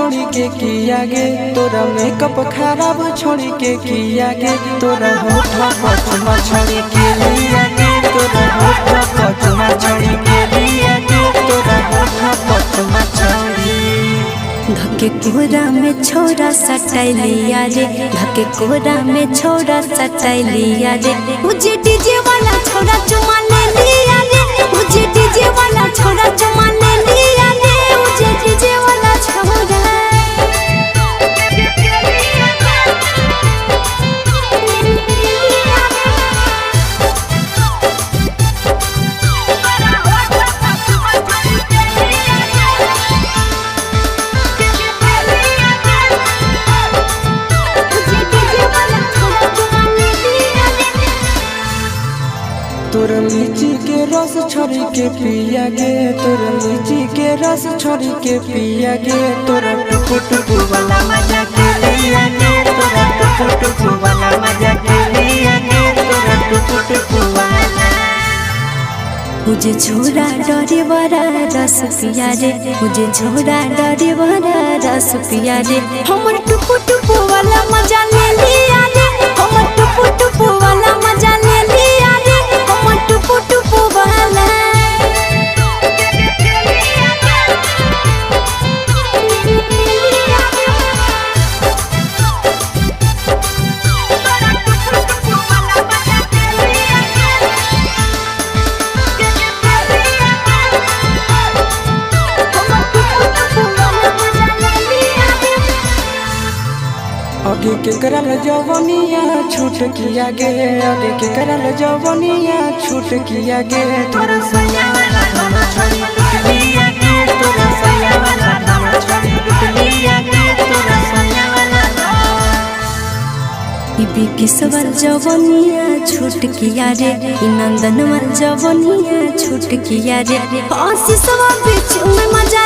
छोड़ी के किया गे तोरा मेकअप खराब छोड़ी के किया गे तोरा होठ पचमा छोड़ी के लिया गे तोरा होठ पचमा छोड़ी के लिया गे तोरा होठ पचमा छोड़ी। धके कोरा में छोरा सटाइलिया रे धके कोरा में छोरा सटाइलिया रे मुझे डीजे वाला छोरा चुमा ले लिया रे मुझे डीजे वाला छोरा चुमा ले लिया रे मुझे डीजे वाला छोरा। तोर लीची के रस छोड़ी के पिया गे तोर लीची के रस छोड़ी के पिया गे तोरा टुकु टुकु वाला मजा के लिया गे तोरा टुकु टुकु वाला मजा के लिया गे तोरा टुकु टुकु वाला। मुझे छोरा डरे बड़ा रस पिया रे मुझे छोरा डरे बड़ा रस पिया रे हमर टुकु टुकु वाला मजा ले लिया रे हमर टुकु टुकु वाला मजा ले लिया रे हमर टुकु टुकु वाला। आगे के करल जवनिया छूट किया गे आगे के करल जवनिया छूट किया गे तोरा सैया वाला धाना छोड़ी टूट लिया गे तोरा सैया वाला धाना छोड़ी टूट लिया गे तोरा सैया वाला इबी किसवर जवनिया छूट किया रे नंदन वाल जवनिया छूट किया रे आशीष बीच में मजा